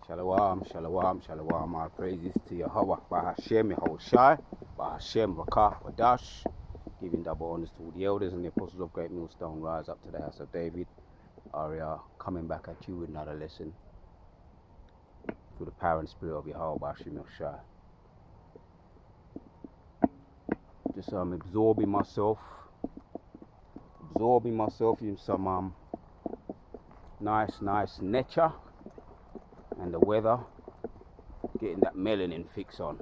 Shalom, shalom, shalom. All praises to Yahweh, Bahashem, Yahushai, Bahashem, Rakah, Wadash. Giving double honors to all the elders and the apostles of Great Millstone. Rise up to the house of David. Aria coming back at you with another lesson through the power and spirit of Yahweh, Bahashem, Yahushai. Just absorbing myself in some nice nature. And the weather, getting that melanin fix on.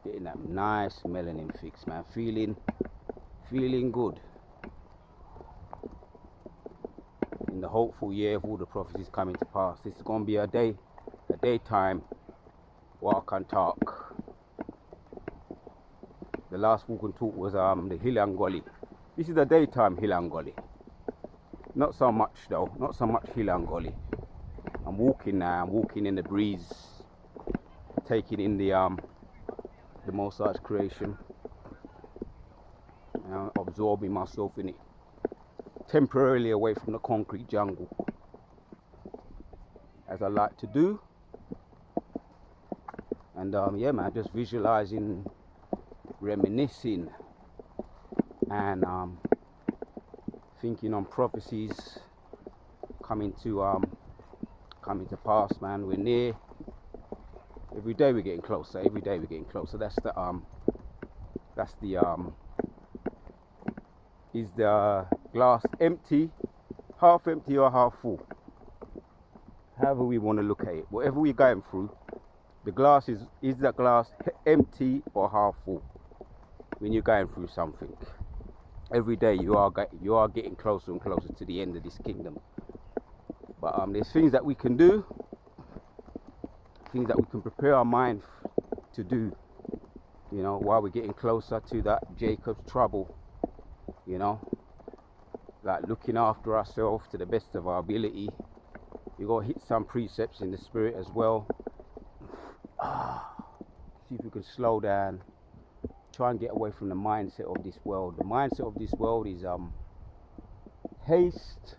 Getting that nice melanin fix, man. Feeling good. In the hopeful year of all the prophecies coming to pass. This is going to be a daytime walk and talk. The last walk and talk was the Hilangoli. This is the daytime Hilangoli. Not so much Hilangoli. I'm walking now. I'm walking in the breeze, taking in the Most High's creation, absorbing myself in it, temporarily away from the concrete jungle, as I like to do. And yeah, man, just visualizing, reminiscing, and thinking on prophecies coming to pass, man. We're near. Every day we're getting closer. That's is the glass empty, half empty or half full? However we want to look at it. Whatever we're going through, the glass is the glass empty or half full? When you're going through something, every day you are getting closer and closer to the end of this kingdom. But there's things that we can do, things that we can prepare our mind to do, while we're getting closer to that Jacob's trouble, like looking after ourselves to the best of our ability. You got to hit some precepts in the spirit as well. See if we can slow down, try and get away from the mindset of this world. The mindset of this world is haste.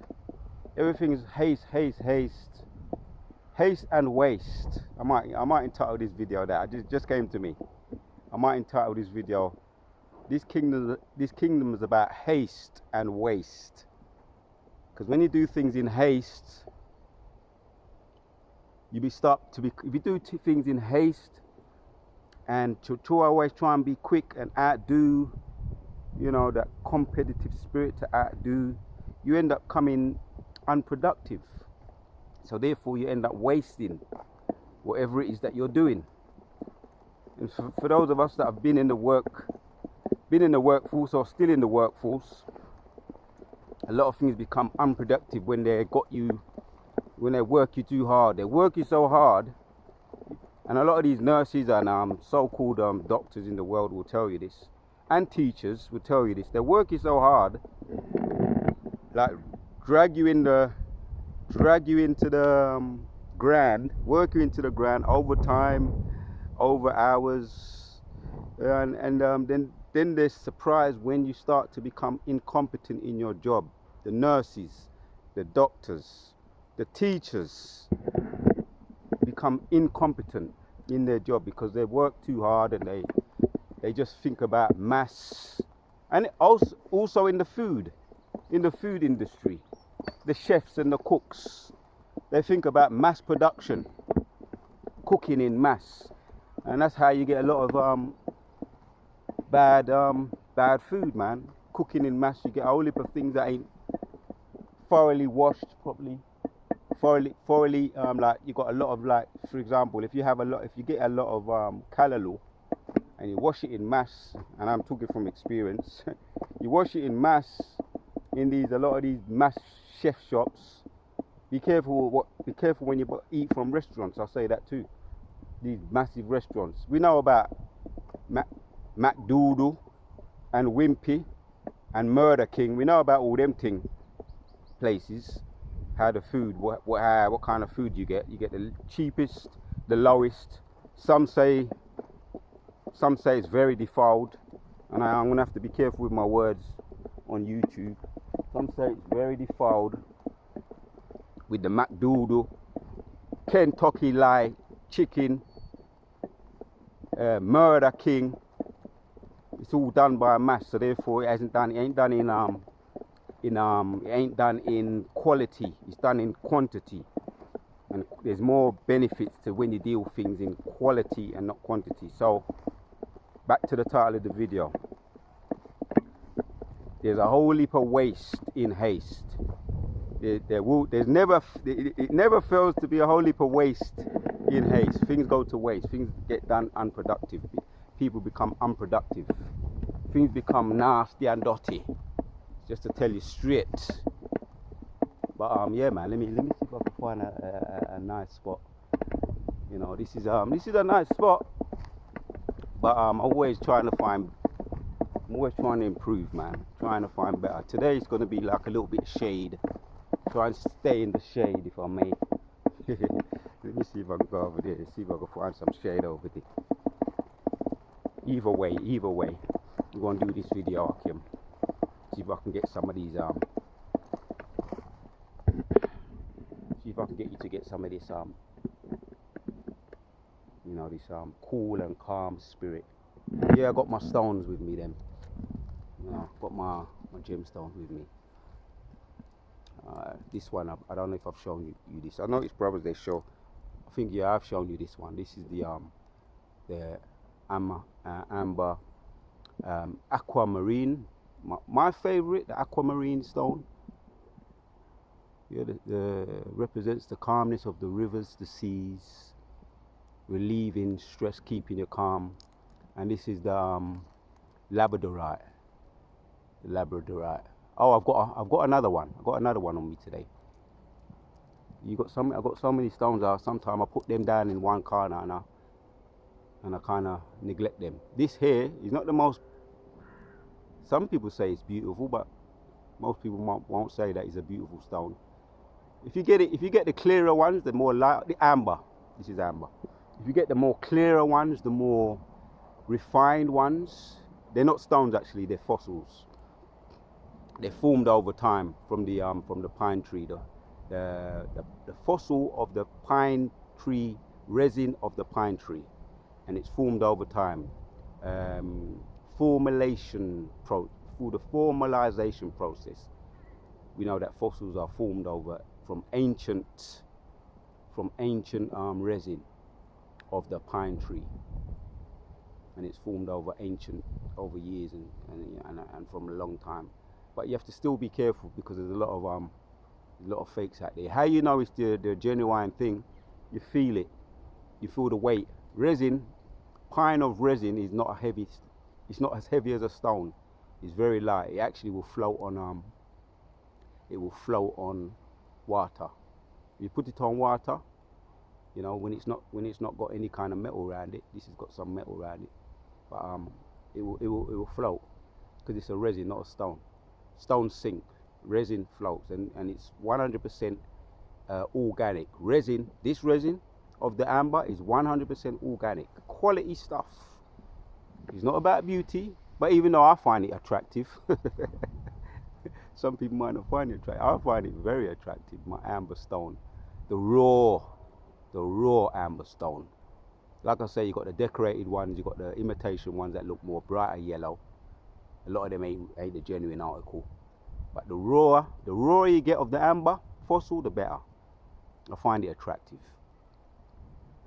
Everything is haste and waste. I might entitle this video that. It just came to me. I might entitle this video, This kingdom is about haste and waste. Because when you do things in haste, if you do things in haste and to always try and be quick and outdo, that competitive spirit to outdo, you end up coming unproductive. So therefore you end up wasting whatever it is that you're doing. And for those of us that have been in the workforce or still in the workforce, a lot of things become unproductive when they work you too hard. They work you so hard, and a lot of these nurses and so-called doctors in the world will tell you this, and teachers will tell you this. They work you so hard, like drag you into the ground, work you into the ground over time, over hours, and then there's surprise when you start to become incompetent in your job. The nurses, the doctors, the teachers become incompetent in their job because they work too hard and they just think about mass. And also in the food industry, the chefs and the cooks, they think about mass production, cooking in mass, and that's how you get a lot of bad food, man. Cooking in mass, you get a whole heap of things that ain't thoroughly washed properly, thoroughly like you got a lot of, like, for example, if you get a lot of callaloo and you wash it in mass, and I'm talking from experience, you wash it in mass in a lot of these mass chef shops. Be careful when you eat from restaurants. I'll say that too. These massive restaurants. We know about McDoodle and Wimpy and Murder King. We know about all them places. How the food, what kind of food you get. You get the cheapest, the lowest. Some say it's very defiled, and I'm gonna have to be careful with my words on YouTube. Some say it's very defiled with the McDoodle Kentucky Lie Chicken, Murder King. It's all done by mass, so therefore it ain't done in quality. It's done in quantity, and there's more benefits to when you deal with things in quality and not quantity. So back to the title of the video. There's a whole heap of waste in haste. It never fails to be a whole heap of waste in haste. Things go to waste. Things get done unproductive. People become unproductive. Things become nasty and dirty. Just to tell you straight. But yeah, man. Let me see if I can find a nice spot. You know, this is a nice spot. But I'm always trying to improve, man. Trying to find better. Today it's going to be like a little bit of shade. Try and stay in the shade if I may. Let me see if I can go over there. See if I can find some shade over there. Either way, we're going to do this video, Akim. See if I can get some of these see if I can get you to get some of this you know, this cool and calm spirit. Yeah, I got my stones with me then. You know, got my gemstones with me. This one, I don't know if I've shown you this. I know it's brothers they show. I think yeah, I've shown you this one. This is the amber aquamarine. My favorite, the aquamarine stone. Yeah, the represents the calmness of the rivers, the seas, relieving stress, keeping you calm. And this is the labradorite. The labradorite. Oh, I've got another one. I've got another one on me today. I've got so many stones. Sometimes I put them down in one corner and I kind of neglect them. This here is not the most. Some people say it's beautiful, but most people won't say that it's a beautiful stone. If you get the clearer ones, the more light, the amber. This is amber. If you get the more clearer ones, the more refined ones, they're not stones actually. They're fossils. They're formed over time from the pine tree. The fossil of the pine tree, resin of the pine tree, and it's formed over time. Through the formalization process, we know that fossils are formed from ancient resin of the pine tree, and it's formed over years and from a long time. But you have to still be careful because there's a lot of fakes out there. How you know it's the genuine thing? You feel it. You feel the weight. Resin, pine of resin is not heavy. It's not as heavy as a stone. It's very light. It actually will float on. It will float on water. You put it on water. You know, when it's not got any kind of metal around it. This has got some metal around it, but it will float because it's a resin, not a stone. Stones sink, resin floats, and it's 100% organic. Resin, this resin of the amber is 100% organic. Quality stuff. It's not about beauty, but even though I find it attractive, some people might not find it attractive. I find it very attractive, my amber stone. The raw amber stone. Like I say, you got the decorated ones, you got the imitation ones that look more brighter yellow. A lot of them ain't the genuine article. But the rawer you get of the amber fossil, the better. I find it attractive.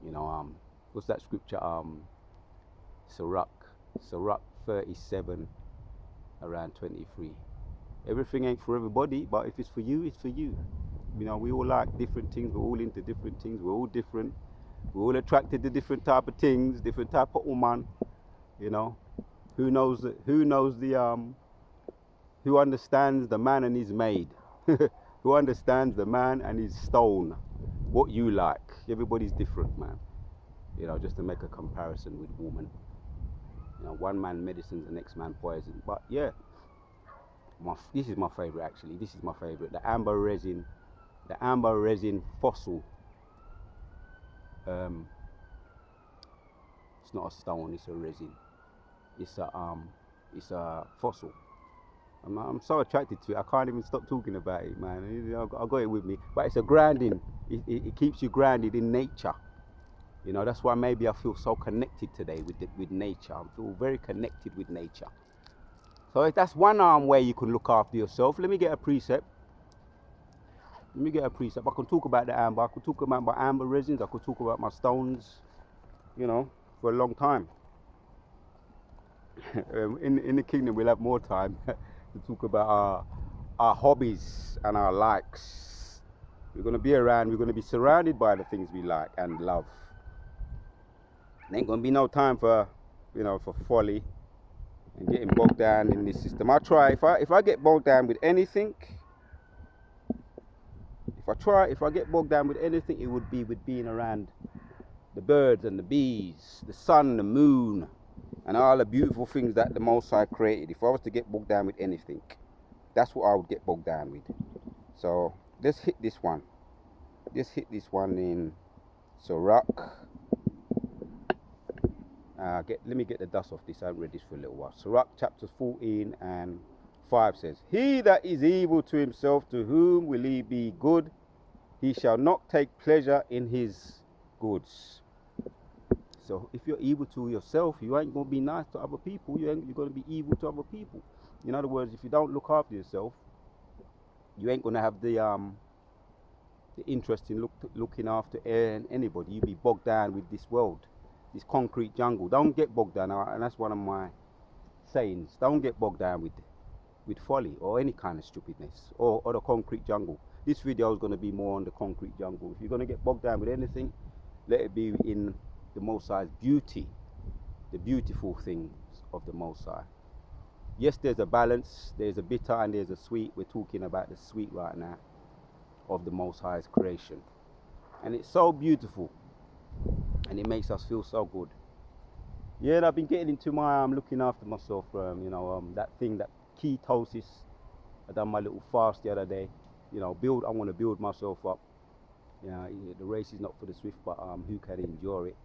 You know, what's that scripture? Sirach 37, around 23. Everything ain't for everybody, but if it's for you, it's for you. You know, we all like different things. We're all into different things. We're all different. We're all attracted to different type of things, different type of woman. You know. Who understands the man and his maid? Who understands the man and his stone? What you like? Everybody's different, man. You know, just to make a comparison with woman. You know, one man medicine's the next man poison. But yeah, this is my favorite actually. This is my favorite. The amber resin fossil. It's not a stone. It's a resin. It's a fossil. I'm so attracted to it. I can't even stop talking about it, man. I got it with me. But it's a grinding it keeps you grounded in nature. You know, that's why maybe I feel so connected today with nature. I feel very connected with nature. So if that's one way you can look after yourself. Let me get a precept. I can talk about the amber. I could talk about my amber resins. I could talk about my stones, you know, for a long time. In the kingdom, we'll have more time to talk about our hobbies and our likes. We're going to be around. We're going to be surrounded by the things we like and love. There ain't going to be no time for, you know, for folly and getting bogged down in this system. I try. If I get bogged down with anything, if I get bogged down with anything, it would be with being around the birds and the bees, the sun, the moon, and all the beautiful things that the Most High created. If I was to get bogged down with anything, that's what I would get bogged down with. So let's hit this one. In Sirach. Let me get the dust off this. I haven't read this for a little while. Sirach chapter 14 and 5 says, "He that is evil to himself, to whom will he be good? He shall not take pleasure in his goods." So if you're evil to yourself, you ain't going to be nice to other people. You're going to be evil to other people. In other words, if you don't look after yourself, you ain't going to have the interest in looking after anybody. You'll be bogged down with this world, this concrete jungle. Don't get bogged down, and that's one of my sayings. Don't get bogged down with folly or any kind of stupidness or the concrete jungle. This video is going to be more on the concrete jungle. If you're going to get bogged down with anything, let it be in the Most High's beauty, the beautiful things of the Most High. Yes, there's a balance. There's a bitter and there's a sweet. We're talking about the sweet right now of the Most High's creation, and it's so beautiful, and it makes us feel so good. Yeah, and I've been getting into my looking after myself. That thing, that ketosis. I done my little fast the other day. You know, I want to build myself up. You know, the race is not for the swift, but who can endure it.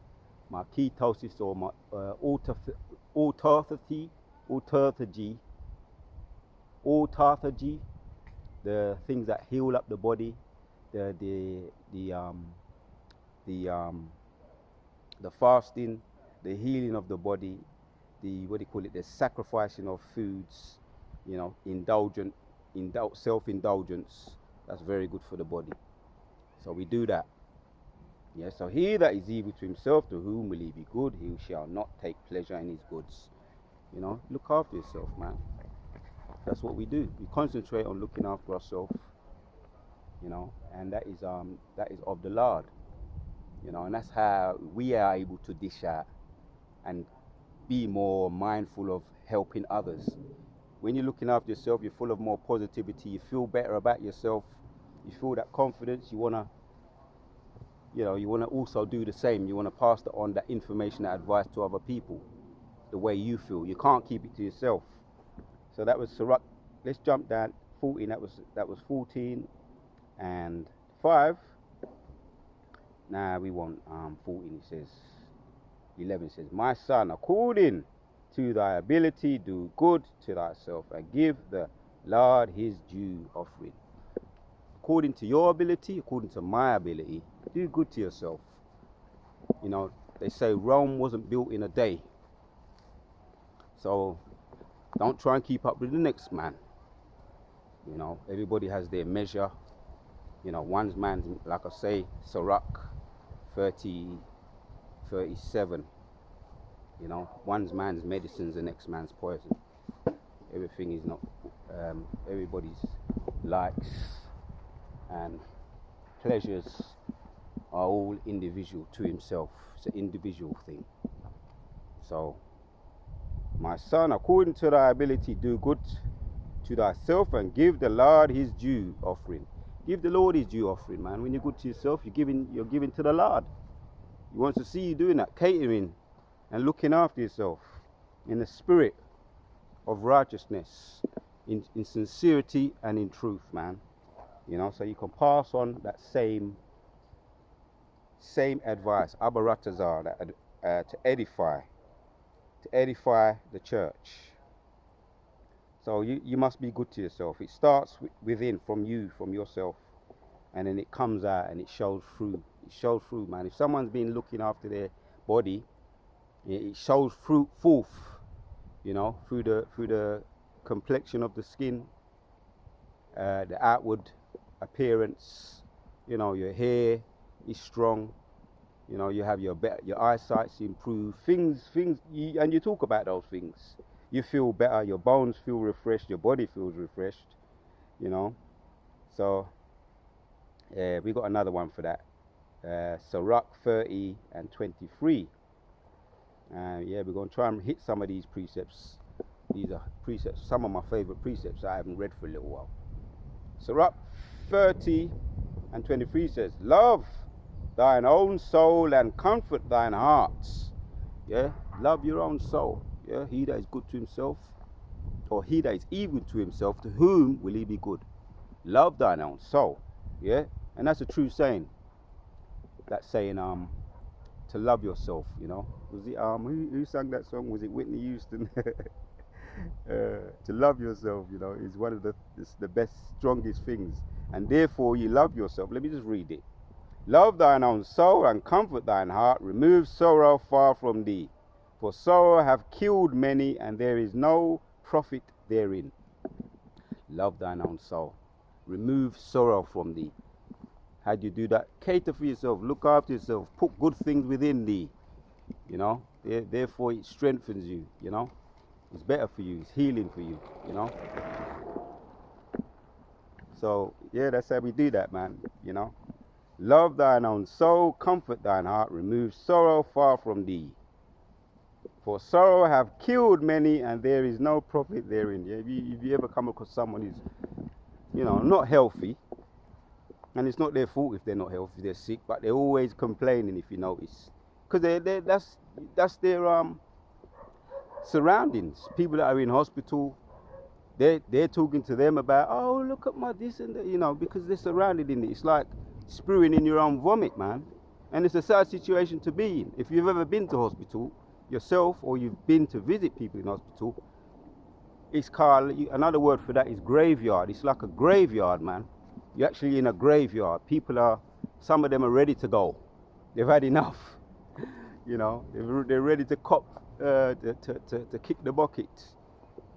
My ketosis, or my autophagy, the things that heal up the body, the fasting, the healing of the body, the sacrificing of foods, you know, self-indulgence. That's very good for the body. So we do that. Yeah, so he that is evil to himself, to whom will he be good? He shall not take pleasure in his goods. You know, look after yourself, man. That's what we do. We concentrate on looking after ourselves, you know, and that is of the Lord. You know, and that's how we are able to dish out and be more mindful of helping others. When you're looking after yourself, you're full of more positivity. You feel better about yourself. You feel that confidence. You wanna also do the same. You wanna pass on that information, that advice to other people, the way you feel. You can't keep it to yourself. So that was Sirach. Let's jump down 14. That was 14 and 5. Now we want 14. It says 11 says, "My son, according to thy ability, do good to thyself, and give the Lord his due offering." According to your ability, according to my ability, do good to yourself. You know, they say Rome wasn't built in a day. So don't try and keep up with the next man. You know, everybody has their measure. You know, one's man's, like I say, Sirach 37. You know, one's man's medicine's the next man's poison. Everything is not, everybody's likes and pleasures are all individual to himself. It's an individual thing. So, my son, according to thy ability, do good to thyself, and give the Lord his due offering. Give the Lord his due offering, man. When you're good to yourself, you're giving to the Lord. He wants to see you doing that, catering and looking after yourself in the spirit of righteousness, in sincerity and in truth, man. You know, so you can pass on that same advice, Abaratazar, to edify the church. So you must be good to yourself. It starts within, from yourself. and then it comes out and it shows through. It shows through, man. If someone's been looking after their body, it shows forth, you know, through the complexion of the skin, the outward appearance. You know, your hair is strong. You know, you have your eyesight's improved. And you talk about those things. You feel better. Your bones feel refreshed. Your body feels refreshed. You know, so we got another one for that. Sirach 30 and 23. Yeah, we're going to try and hit some of these precepts. These are precepts, some of my favorite precepts I haven't read for a little while. Sirach 30 and 23 says, love thine own soul and comfort thine hearts. Yeah, love your own soul. Yeah, he that is good to himself, or he that is evil to himself, to whom will he be good? Love thine own soul. Yeah, and that's a true saying. That saying, to love yourself, you know. Was it who sang that song? Was it Whitney Houston? To love yourself, you know, is one of the best, strongest things. And therefore you love yourself. Let me just read it. Love thine own soul and comfort thine heart. Remove sorrow far from thee. For sorrow hath killed many, and there is no profit therein. Love thine own soul. Remove sorrow from thee. How do you do that? Cater for yourself. Look after yourself. Put good things within thee. You know. Therefore it strengthens you. You know. It's better for you. It's healing for you. You know. So yeah, that's how we do that, man. You know. Love thine own soul, comfort thine heart, remove sorrow far from thee. For sorrow have killed many, and there is no profit therein. Yeah, if you ever come across someone who's, you know, not healthy, and it's not their fault if they're not healthy, they're sick, but they're always complaining, if you notice, because that's their surroundings. People that are in hospital, they're talking to them about, oh, look at my this and that, you know, because they're surrounded in it. It's like spewing in your own vomit, man. And it's a sad situation to be in. If you've ever been to hospital yourself, or you've been to visit people in hospital, it's called, another word for that is graveyard. It's like a graveyard, man. You're actually in a graveyard. Some of them are ready to go. They've had enough. You know, they're ready to to kick the bucket.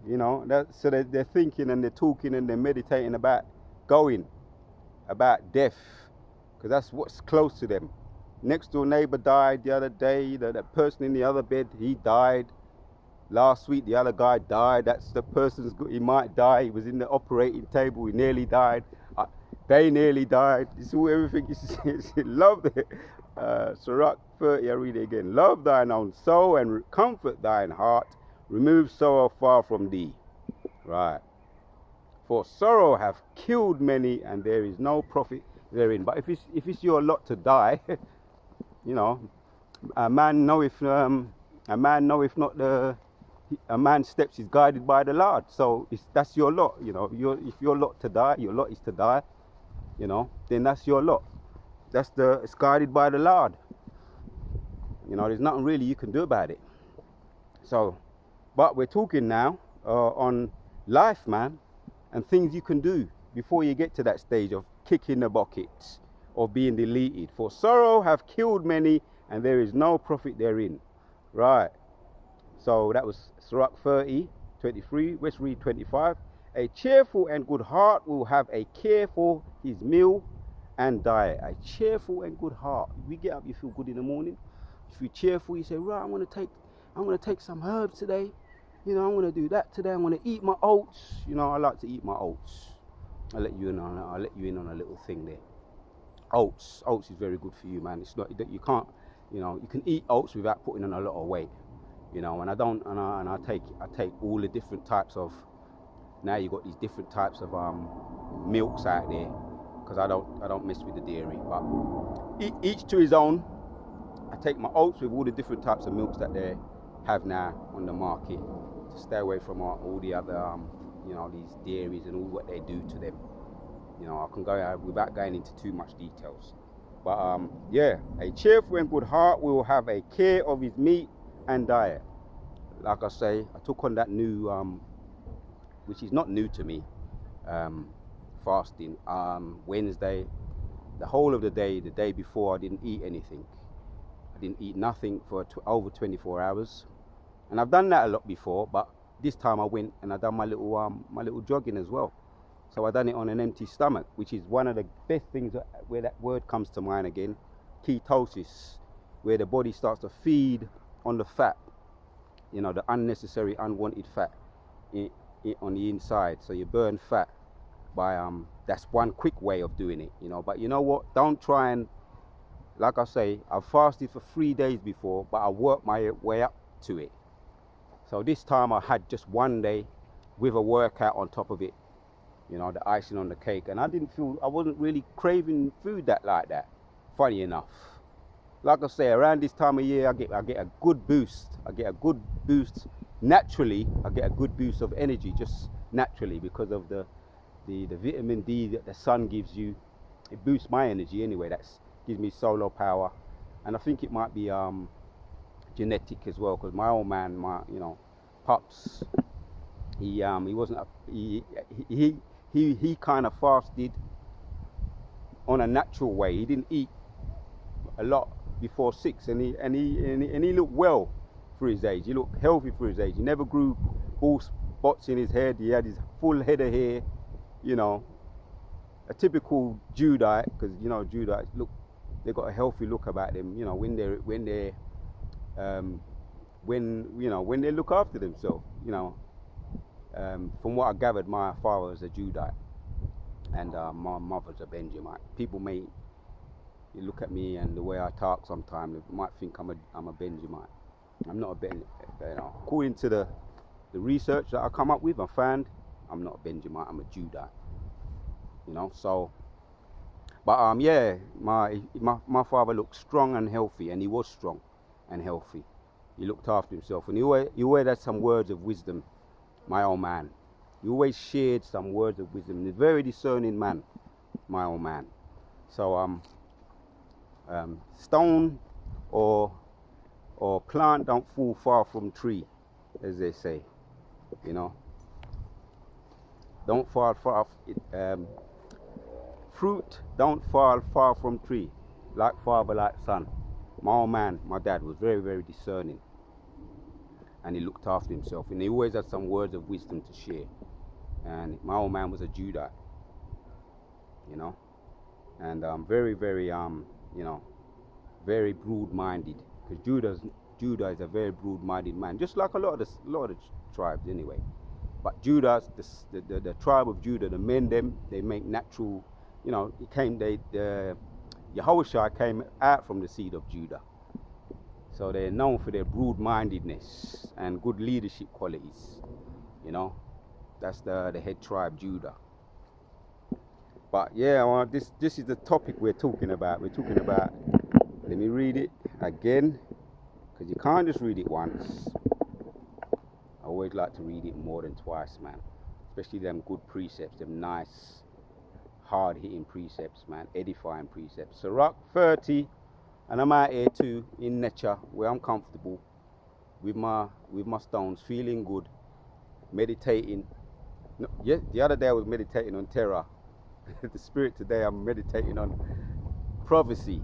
You know, so they're thinking and they're talking and they're meditating about going, about death, because that's what's close to them. Next door neighbor died the other day. That person in the other bed, he died. Last week the other guy died. That's the person's good. He might die. He was in the operating table. He nearly died. They nearly died. It's all everything. Love it. Sirach 30, I read it again. Love thine own soul and comfort thine heart. Remove sorrow far from thee. Right. For sorrow hath killed many, and there is no profit therein. But if it's your lot to die, you know, a man knoweth a man's steps is guided by the Lord. So that's your lot. You know, if your lot to die, your lot is to die. You know, then that's your lot. It's guided by the Lord. You know, there's nothing really you can do about it. So, but we're talking now on life, man, and things you can do before you get to that stage of kicking the bucket or being deleted. For sorrow have killed many, and there is no profit therein. Right. So that was Sirach 30, 23. Let's read 25. A cheerful and good heart will have a care for his meal and diet. A cheerful and good heart. If you get up, you feel good in the morning. If you're cheerful, you say, right, I'm gonna take some herbs today. You know, I'm gonna do that today. I'm gonna eat my oats. You know, I like to eat my oats. I'll let you in on a little thing there. Oats is very good for you, man. It's not that you can't, you know, you can eat oats without putting on a lot of weight. You know, and I take all the different types of. Now you got these different types of milks out there, because I don't mess with the dairy. But each to his own. I take my oats with all the different types of milks that they have now on the market, to stay away from all the other you know, these dairies and all what they do to them. You know, I can go without going into too much details. But yeah, a cheerful and good heart will have a care of his meat and diet. Like I say, I took on that new which is not new to me, fasting. Wednesday the whole of the day before, I didn't eat anything. I didn't eat nothing for over 24 hours. And I've done that a lot before, but this time I went and I done my little jogging as well. So I done it on an empty stomach, which is one of the best things where that word comes to mind again, ketosis, where the body starts to feed on the fat, you know, the unnecessary, unwanted fat on the inside. So you burn fat by that's one quick way of doing it, you know. But you know what? Don't try and, like I say, I've fasted for 3 days before, but I worked my way up to it. So this time I had just 1 day with a workout on top of it, you know, the icing on the cake. And I wasn't really craving food like that, funny enough. Like I say, around this time of year, I get a good boost. I get a good boost naturally. I get a good boost of energy just naturally because of the vitamin D that the sun gives you. It boosts my energy anyway. That gives me solar power. And I think it might be genetic as well, because my old man, Pops, he kind of fasted on a natural way. He didn't eat a lot before 6, and he looked well for his age. He looked healthy for his age. He never grew bald spots in his head. He had his full head of hair, you know, a typical Judite, because you know Judites they got a healthy look about them, you know, when they look after themselves, you know. From what I gathered, my father was a Judite and my mother's a Benjamite. People may look at me and the way I talk sometimes, they might think I'm a Benjamite. I'm not a Benjamite. You know, according to the research that I come up with, I found I'm not a Benjamite, I'm a Judite. You know, so, but yeah, my father looked strong and healthy, and he was strong and healthy. He looked after himself, and he always had some words of wisdom. My old man, he always shared some words of wisdom. He's a very discerning man, my old man. So stone or plant don't fall far from tree, as they say. You know, don't fall far. Fruit don't fall far from tree, like father, like son. My old man, my dad, was very, very discerning, and he looked after himself, and he always had some words of wisdom to share. And my old man was a Judite, you know, and very, very, you know, very broad-minded, because Judah is a very broad-minded man, just like a lot of the tribes anyway. But Judah, the tribe of Judah, the men, they make natural, you know, Yahushua came out from the seed of Judah. So they're known for their broad-mindedness and good leadership qualities, you know. That's the head tribe, Judah. But yeah, well, this is the topic we're talking about. We're talking about, let me read it again, because you can't just read it once. I always like to read it more than twice, man. Especially them good precepts, them nice, hard-hitting precepts, man, edifying precepts. Sirach 30, and I'm out here too, in nature, where I'm comfortable, with my stones, feeling good, meditating. No, yeah, the other day I was meditating on terror. The spirit today, I'm meditating on prophecy.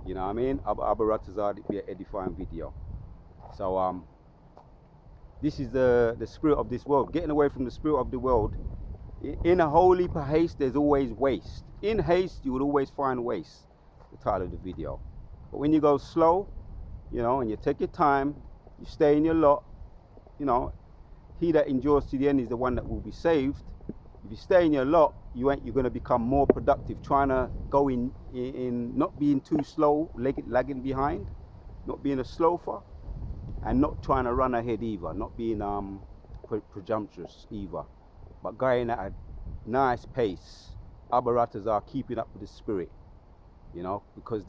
You know what I mean? Abaratazar, it'd be an edifying video. So this is the spirit of this world. Getting away from the spirit of the world. In a holy haste, there's always waste. In haste, you will always find waste. The title of the video. But when you go slow, you know, and you take your time, you stay in your lot, you know, he that endures to the end is the one that will be saved. If you stay in your lot, you're going to become more productive, trying to go in not being too slow, lagging behind, not being a slofer, and not trying to run ahead either, not being presumptuous either, but going at a nice pace. Abaratazar, keeping up with the spirit, you know, because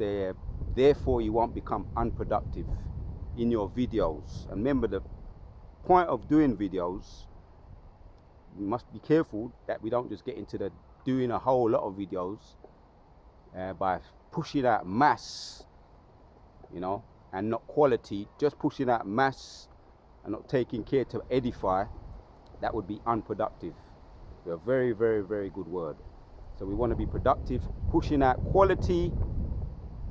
therefore you won't become unproductive in your videos. And remember, the point of doing videos, we must be careful that we don't just get into doing a whole lot of videos by pushing out mass, you know, and not quality, just pushing out mass and not taking care to edify. That would be unproductive. A very, very, very good word. So we want to be productive, pushing out quality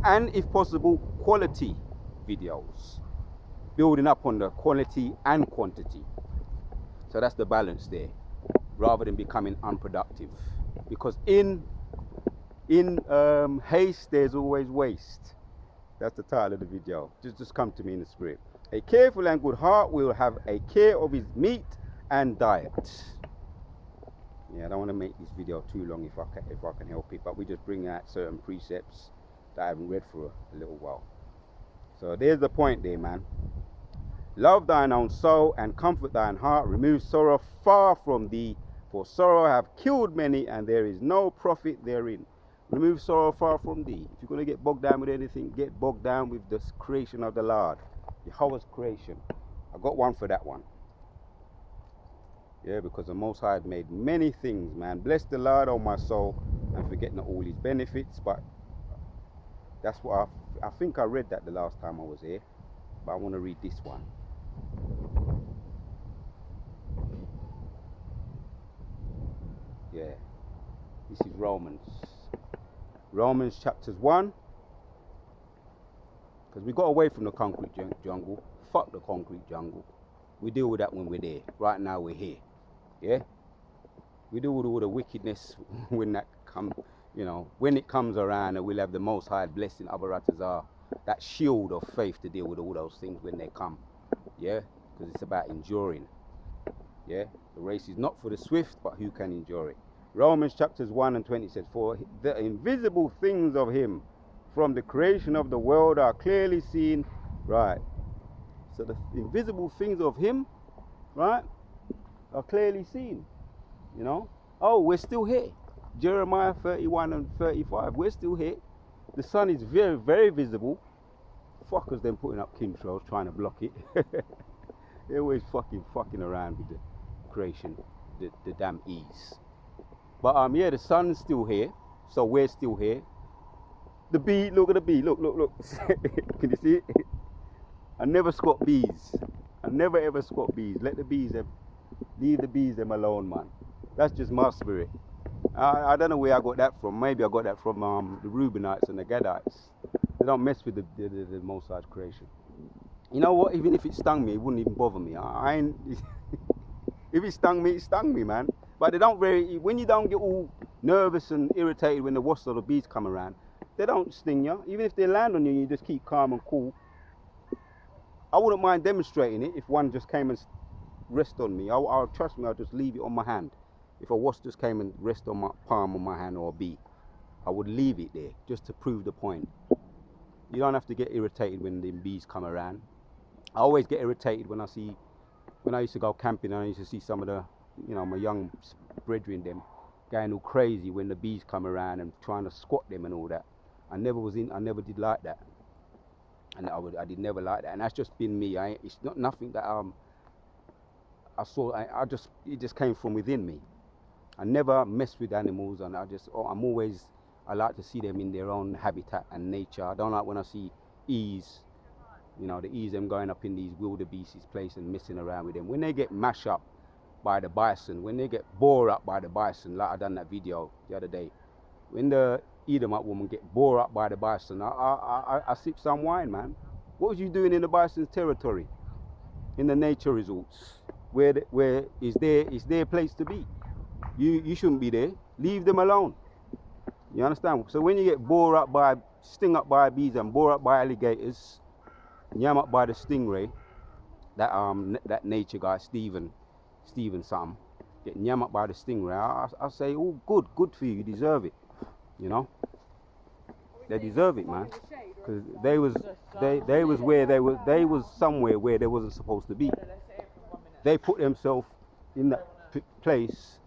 and, if possible, quality videos, building up on the quality and quantity. So that's the balance there, rather than becoming unproductive. Because in haste, there's always waste. That's the title of the video. Just come to me in the spirit. A careful and good heart will have a care of his meat and diet. Yeah, I don't want to make this video too long if I can help it, but we just bring out certain precepts that I haven't read for a little while. So there's the point there, man. Love thine own soul and comfort thine heart. Remove sorrow far from thee, for sorrow have killed many, and there is no profit therein. Remove sorrow far from thee. If you're going to get bogged down with anything, get bogged down with the creation of the Lord, Jehovah's creation. I got one for that one. Yeah, because the Most High had made many things, man. Bless the Lord, oh my soul, and forget not all his benefits. But that's what I think I read that the last time I was here. But I want to read this one. Yeah, this is Romans chapters 1. Because we got away from the concrete jungle. Fuck the concrete jungle. We deal with that when we're there. Right now we're here. Yeah? We deal with all the wickedness when that comes, you know, when it comes around, and we'll have the Most High blessing Abaratazar, that shield of faith to deal with all those things when they come. Yeah? Because it's about enduring. Yeah? The race is not for the swift, but who can endure it. Romans chapters 1 and 20 says, for the invisible things of him from the creation of the world are clearly seen. Right. So the invisible things of him, right, are clearly seen. You know? Oh, we're still here. Jeremiah 31 and 35. We're still here. The sun is very, very visible. Fuckers then putting up chemtrails trying to block it. They're always fucking around with the creation, the damn ease. But yeah, the sun's still here, so we're still here. The bee, look at the bee, look. Can you see it? I never squat bees. I never ever squat bees. Let the bees, leave the bees them alone, man. That's just my spirit. I don't know where I got that from. Maybe I got that from the Reubenites and the Gadites. They don't mess with the Most High's creation. You know what? Even if it stung me, it wouldn't even bother me. I ain't. If it stung me, man. But they don't when you don't get all nervous and irritated when the wasps or the bees come around, they don't sting you. Even if they land on you, you just keep calm and cool. I wouldn't mind demonstrating it if one just came and rest on me. I'll trust me, I'll just leave it on my hand. If a wasp just came and rest on my palm on my hand, or a bee, I would leave it there just to prove the point. You don't have to get irritated when the bees come around. I always get irritated when I used to go camping and I used to see some of the, you know, my young brethren them going all crazy when the bees come around and trying to squat them and all that. I never did like that. And I did never like that. And that's just been me. It's not nothing that I saw. It just came from within me. I never mess with animals, and I like to see them in their own habitat and nature. I don't like when I see ees, you know, the ees them going up in these wildebeests place and messing around with them. When they get mashed up by the bison, when they get bored up by the bison, like I done that video the other day, when the Edomite woman get bored up by the bison, I sip some wine, man. What was you doing in the bison's territory, in the nature resorts, where is their place to be? You shouldn't be there. Leave them alone. You understand? So when you get bored up by, sting up by bees and bored up by alligators, yam up by the stingray, that nature guy Stephen something, get yam up by the stingray, I say, oh, good for you. You deserve it. You know, they deserve it, man, because they was somewhere where they wasn't supposed to be. They put themselves in that place.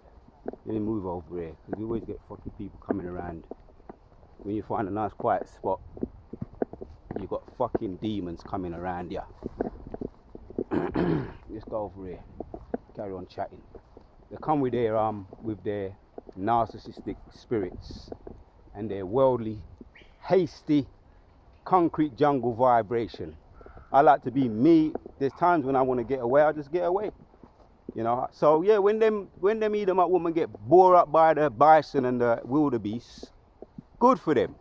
Let me move over here, because you always get fucking people coming around. When you find a nice quiet spot, you got fucking demons coming around you. Let's go over here. Carry on chatting. They come with their narcissistic spirits and their worldly, hasty, concrete jungle vibration. I like to be me. There's times when I want to get away, I just get away. You know, so yeah, when them Edomite women get bore up by the bison and the wildebeest, good for them.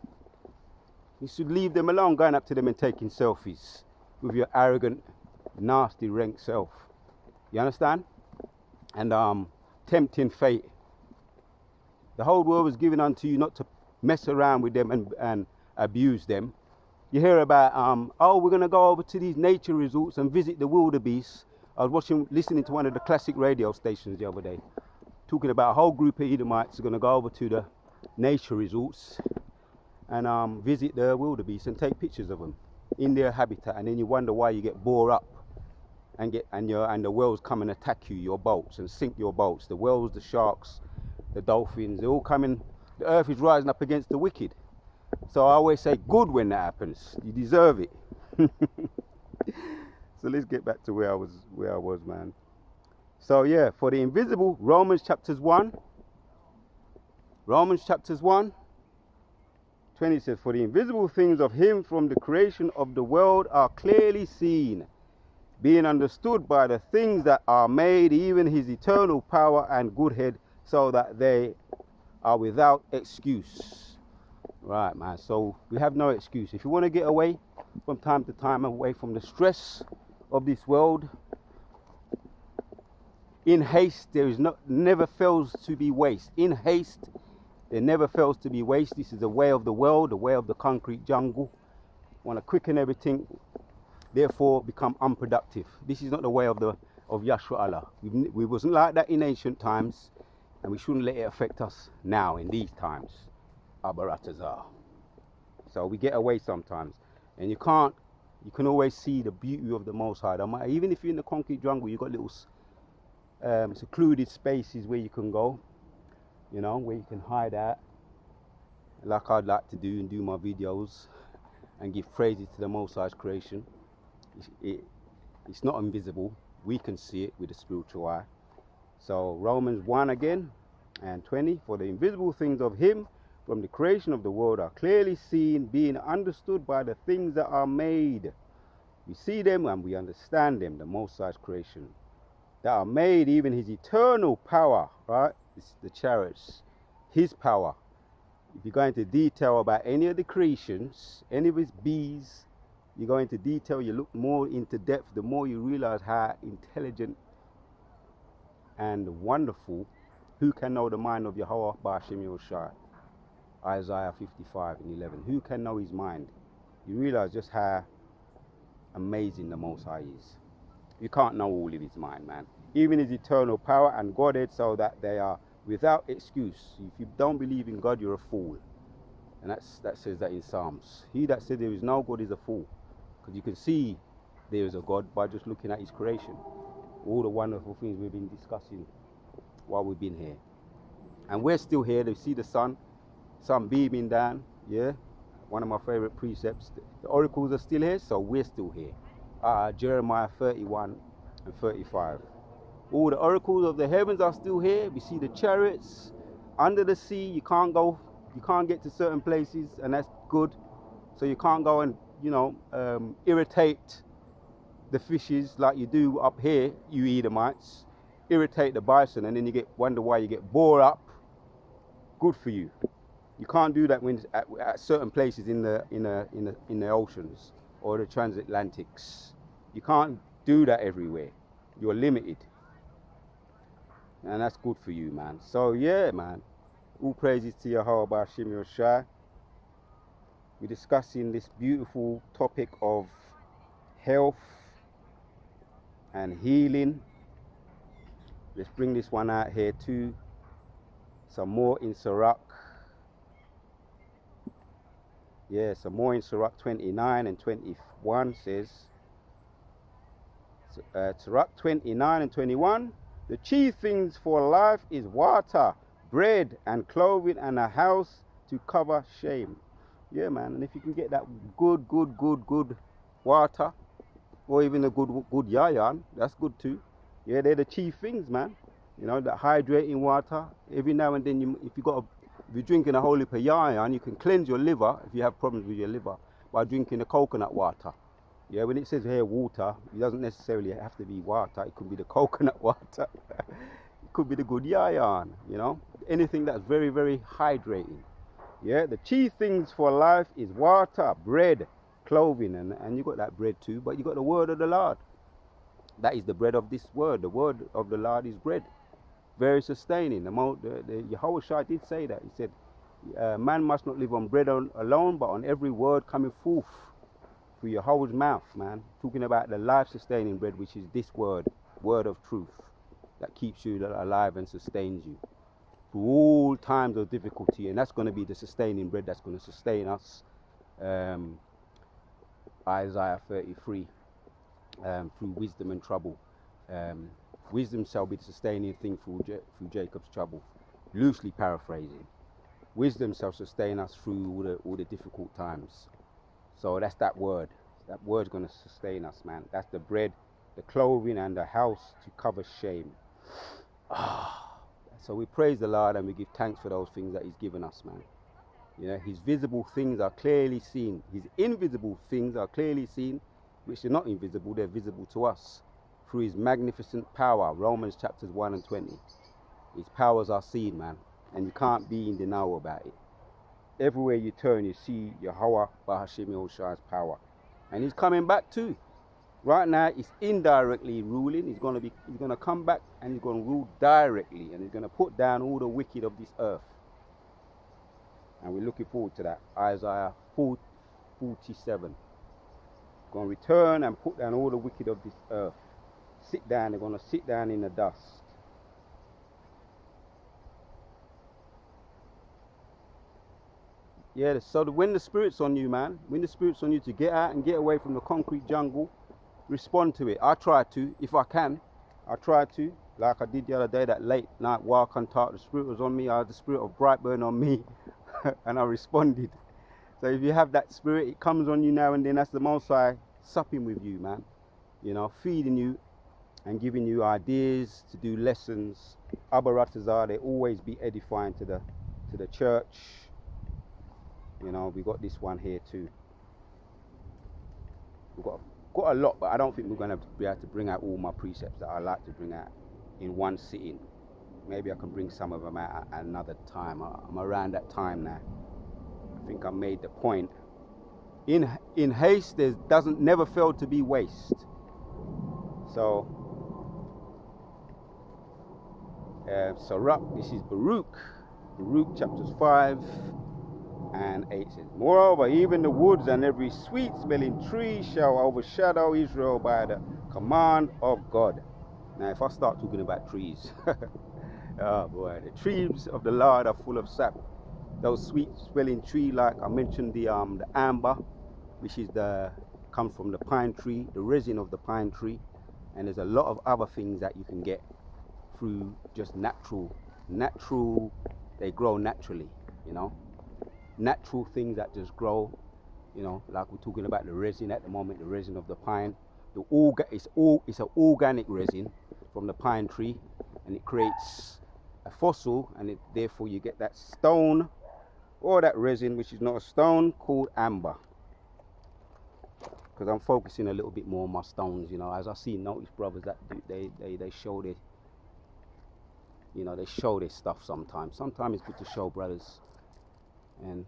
You should leave them alone, going up to them and taking selfies with your arrogant, nasty, rank self. You understand? And tempting fate. The whole world was given unto you not to mess around with them and abuse them. You hear about, oh, we're going to go over to these nature resorts and visit the wildebeest. I was listening to one of the classic radio stations the other day, talking about a whole group of Edomites are going to go over to the nature resorts and visit the wildebeest and take pictures of them in their habitat. And then you wonder why you get bored up and the whales come and attack you, your boats, and sink your boats. The whales, the sharks, the dolphins, they're all coming. The earth is rising up against the wicked. So I always say good when that happens. You deserve it. So let's get back to where I was, man. So yeah, for the invisible, Romans chapters 1, 20 says, for the invisible things of him from the creation of the world are clearly seen, being understood by the things that are made, even his eternal power and Godhead, so that they are without excuse. Right, man, so we have no excuse. If you want to get away from time to time, away from the stress of this world, in haste there is never fails to be waste. In haste there never fails to be waste. This is the way of the world, the way of the concrete jungle. Want to quicken everything, therefore become unproductive. This is not the way of Yahshua Allah. We wasn't like that in ancient times, and we shouldn't let it affect us now in these times. Abaratazar. So we get away sometimes, and you can always see the beauty of the Most High. Even if you're in the concrete jungle, you've got little secluded spaces where you can go, you know, where you can hide out, like I'd like to do and do my videos and give praises to the Most High's creation. It's not invisible. We can see it with the spiritual eye. So Romans 1 again and 20, for the invisible things of him from the creation of the world are clearly seen, being understood by the things that are made. We see them and we understand them, the Most High's creation, that are made, even his eternal power, right? It's the chariots, his power. If you go into detail about any of the creations, any of his bees, you go into detail, you look more into depth, the more you realize how intelligent and wonderful. Who can know the mind of Yahweh Ba'ashem Yoshai? Isaiah 55 and 11. Who can know his mind? You realize just how amazing the Most High is. You can't know all of his mind, man. Even his eternal power and Godhead, so that they are without excuse. If you don't believe in God, you're a fool. And that says that in Psalms. He that said there is no God is a fool. Because you can see there is a God by just looking at his creation. All the wonderful things we've been discussing while we've been here. And we're still here. They see the sun beaming down. Yeah, one of my favorite precepts. The oracles are still here, so we're still here. Jeremiah 31 and 35. All the oracles of the heavens are still here. We see the chariots under the sea. You can't get to certain places, and that's good. So you can't go and, irritate the fishes like you do up here, you Edomites. Irritate the bison, and then you wonder why you get bored up. Good for you. You can't do that when at certain places in the oceans or the transatlantics. You can't do that everywhere. You're limited, and that's good for you, man. So yeah, man. All praises to Yahweh Ba'ashem Yoshai. We're discussing this beautiful topic of health and healing. Let's bring this one out here too. Some more in Sirach. Yeah, some more in Sirach 29 and 21 says, Sirach 29 and 21, the chief things for life is water, bread and clothing and a house to cover shame. Yeah, man, and if you can get that good water, or even a good yayan, that's good too. Yeah, they're the chief things, man. You know, that hydrating water. Every now and then, if you're drinking a whole heap of yayan, you can cleanse your liver if you have problems with your liver by drinking the coconut water. Yeah, when it says here water, it doesn't necessarily have to be water. It could be the coconut water. It could be the good yayan, you know. Anything that's very, very hydrating. Yeah, the chief things for life is water, bread, clothing, and you got that bread too, but you got the word of the Lord. That is the bread of this word. The word of the Lord is bread. Very sustaining. The Yahushua did say that. He said, man must not live on bread alone, but on every word coming forth through Yahweh's mouth, man. Talking about the life-sustaining bread, which is this word of truth, that keeps you alive and sustains you through all times of difficulty. And that's going to be the sustaining bread that's going to sustain us. Isaiah 33, through wisdom and trouble. Wisdom shall be the sustaining thing through Jacob's trouble. Loosely paraphrasing. Wisdom shall sustain us through all the difficult times. So that's that word. That word's going to sustain us, man. That's the bread, the clothing, and the house to cover shame. So we praise the Lord and we give thanks for those things that He's given us, man. You know, His visible things are clearly seen. His invisible things are clearly seen, which are not invisible, they're visible to us. Through His magnificent power, Romans chapters 1 and 20. His powers are seen, man, and you can't be in denial about it. Everywhere you turn, you see Yahweh Bahashim Yahushua's power. And He's coming back too. Right now, He's indirectly ruling. He's going to come back and He's going to rule directly. And He's going to put down all the wicked of this earth. And we're looking forward to that. Isaiah 47. Going to return and put down all the wicked of this earth. Sit down. They're going to sit down in the dust. Yeah, so when the Spirit's on you, man, when the Spirit's on you to get out and get away from the concrete jungle, respond to it. I try to, if I can. I try to, like I did the other day, that late night walk and talk. The Spirit was on me. I had the Spirit of Brightburn on me, and I responded. So if you have that Spirit, it comes on you now and then. That's the Most High supping with you, man. You know, feeding you and giving you ideas to do lessons. Abaratazar, they always be edifying to the church. You know, we got this one here too. We've got a lot, but I don't think we're going to be able to bring out all my precepts that I like to bring out in one sitting. Maybe I can bring some of them out at another time. I'm around that time now. I think I made the point. In haste, there doesn't never fail to be waste. So this is Baruch chapters 5 and 8 says, moreover, even the woods and every sweet-smelling tree shall overshadow Israel by the command of God. Now, if I start talking about trees, oh boy, the trees of the Lord are full of sap. Those sweet-smelling trees, like I mentioned, the amber, which is comes from the pine tree, the resin of the pine tree, and there's a lot of other things that you can get through just natural. They grow naturally, you know. Natural things that just grow, you know, like we're talking about the resin at the moment, the resin of the pine. It's an organic resin from the pine tree, and it creates a fossil, and therefore you get that stone or that resin, which is not a stone, called amber. Because I'm focusing a little bit more on my stones, you know, as I see notice brothers that they show their, you know, they show their stuff sometimes. Sometimes it's good to show brothers. And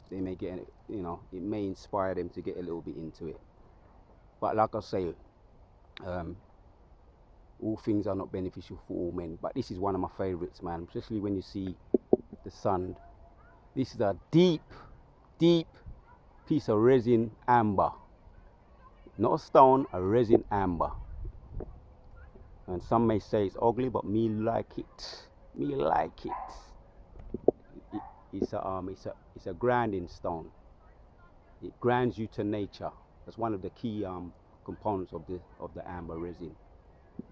they may get, you know, it may inspire them to get a little bit into it. But like I say, all things are not beneficial for all men. But this is one of my favorites, man, especially when you see the sun. This is a deep piece of resin amber. Not a stone, a resin amber. And some may say it's ugly, but me like it. Me like it. It's a grounding stone. It grounds you to nature. That's one of the key components of the amber resin.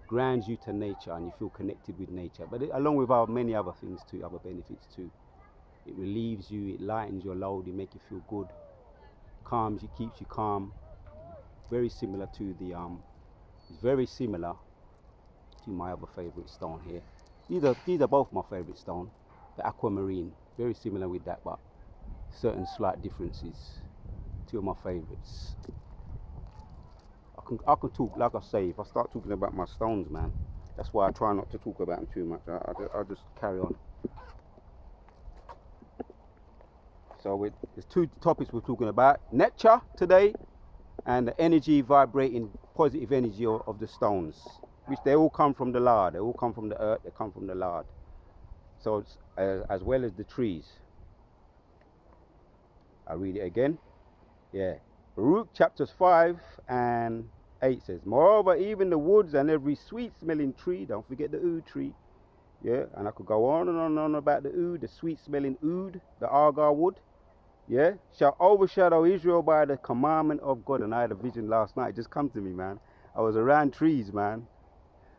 Grounds you to nature, and you feel connected with nature. But along with many other things too, other benefits too. It relieves you. It lightens your load. It makes you feel good. Calms you, keeps you calm. Very similar to it's very similar to my other favorite stone here. These are both my favorite stone. The aquamarine. Very similar with that, but certain slight differences. Two of my favorites. I can talk, like I say, if I start talking about my stones, man, that's why I try not to talk about them too much. I'll just carry on. So there's two topics we're talking about: nature today, and the energy vibrating, positive energy of the stones, which they all come from the Lord. They all come from the earth. They come from the Lord. So it's, as well as the trees. I'll read it again. Yeah. Baruch chapters 5 and 8 says, moreover, even the woods and every sweet smelling tree, don't forget the oud tree. Yeah, and I could go on and on and on about the oud, the sweet smelling oud, the argar wood. Yeah, shall overshadow Israel by the commandment of God. And I had a vision last night. It just come to me, man. I was around trees, man.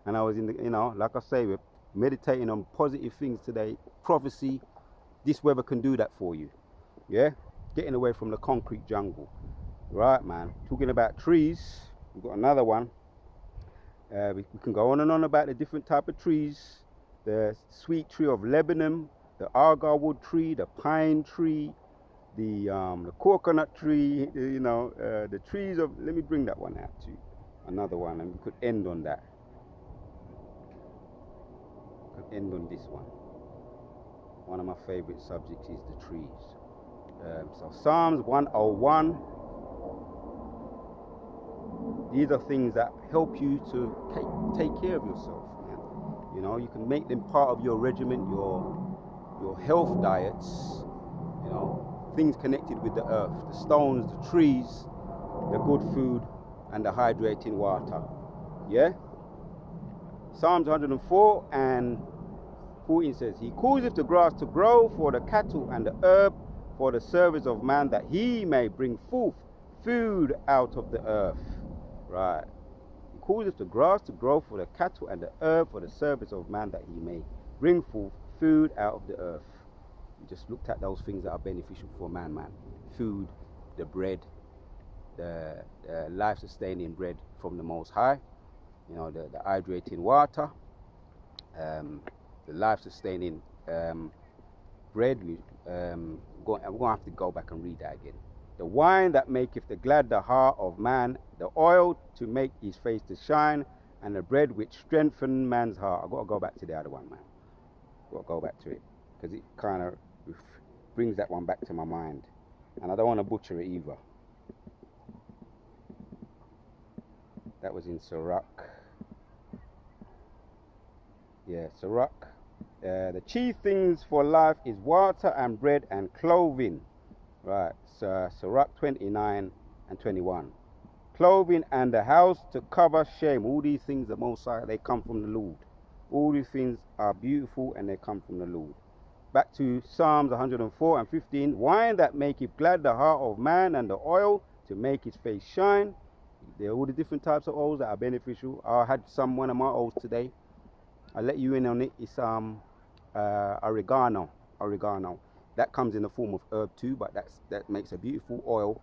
And I was in the, like I say, we're meditating on positive things today. Prophecy. This weather can do that for you. Yeah, getting away from the concrete jungle. Right, man. Talking about trees, we've got another one. We can go on and on about the different type of trees. The sweet tree of Lebanon, the argar wood tree, the pine tree, the coconut tree. The trees of. Let me bring that one out to you. Another one, and we could end on that. Could end on this one. One of my favorite subjects is the trees. So Psalms 101. These are things that help you to take care of yourself, man. You can make them part of your regimen, your health diets, things connected with the earth, the stones, the trees, the good food, and the hydrating water. Yeah? Psalms 104 and 14 says, he causeth the grass to grow for the cattle and the herb for the service of man, that he may bring forth food out of the earth. Right. He causeth the grass to grow for the cattle and the herb for the service of man, that he may bring forth food out of the earth. We just looked at those things that are beneficial for man. Food, the bread, the life-sustaining bread from the Most High, the hydrating water, the life-sustaining bread. I'm going to have to go back and read that again. The wine that maketh the glad the heart of man, the oil to make his face to shine, and the bread which strengthen man's heart. I've got to go back to the other one, man. I've got to go back to it, because it kind of brings that one back to my mind. And I don't want to butcher it either. That was in Sirach. Yeah, Sirach. The chief things for life is water and bread and clothing. Right, so Sirach 29 and 21. Clothing and the house to cover shame. All these things, the Most High, they come from the Lord. All these things are beautiful and they come from the Lord. Back to Psalms 104 and 15. Wine that maketh glad the heart of man, and the oil to make his face shine. There are all the different types of oils that are beneficial. I had one of my oils today. I'll let you in on it. It's oregano. That comes in the form of herb too, but that makes a beautiful oil,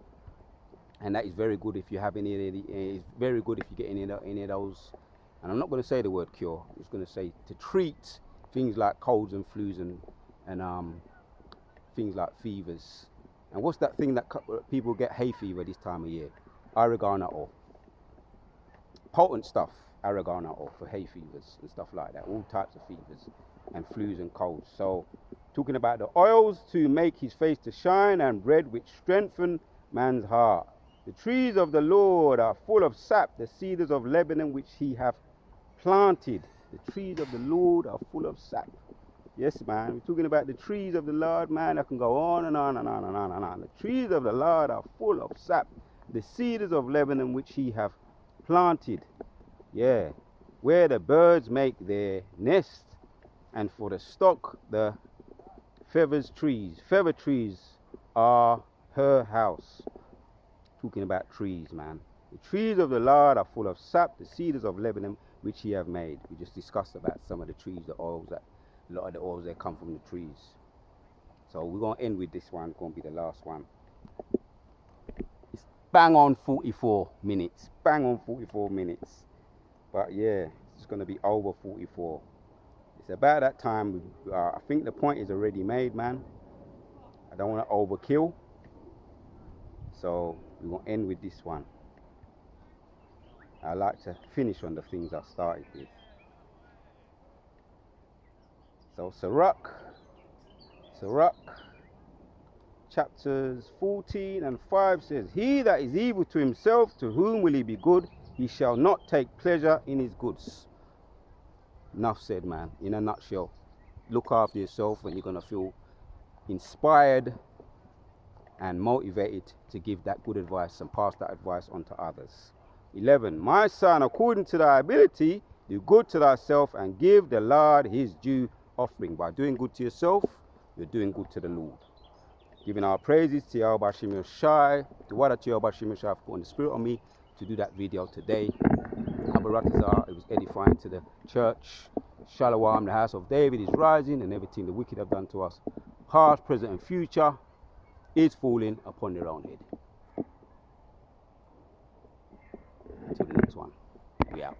and that is very good if you have it's very good if you get any of those. And I'm not going to say the word cure. I'm just going to say to treat things like colds and flus and things like fevers. And what's that thing that people get? Hay fever this time of year. Oregano oil. Potent stuff. Oregano oil for hay fevers and stuff like that. All types of fevers and flus and colds. So talking about the oils to make his face to shine, and bread which strengthen man's heart. The trees of the Lord are full of sap, the cedars of Lebanon which he hath planted. The trees of the Lord are full of sap. Yes, man, we're talking about the trees of the Lord, man. I can go on and on and on and on and on. The trees of the Lord are full of sap, the cedars of Lebanon which he hath planted. Yeah, where the birds make their nest, and for the stock the feather trees are her house. Talking about trees, man. The trees of the Lord are full of sap, the cedars of Lebanon which he have made. We just discussed about some of the trees, a lot of the oils that come from the trees. So we're going to end with this one. It's going to be the last one. It's bang on 44 minutes. But yeah, it's going to be over 44. It's about that time. I think the point is already made, man. I don't want to overkill. So we're going to end with this one. I like to finish on the things I started with. So Sirach, chapters 14 and 5 says, he that is evil to himself, to whom will he be good? He shall not take pleasure in his goods. Enough said, man. In a nutshell, look after yourself and you're going to feel inspired and motivated to give that good advice and pass that advice on to others. 11. My son, according to thy ability, do good to thyself and give the Lord his due offering. By doing good to yourself, you're doing good to the Lord. Giving our praises to Yahweh Shem Yoshai, to what Yahweh Shem Yoshai put on the spirit on me to do that video today. Abaratazar, it was edifying to the church. Shalom, the house of David is rising, and everything the wicked have done to us, past, present, and future, is falling upon their own head. Until the next one, we out.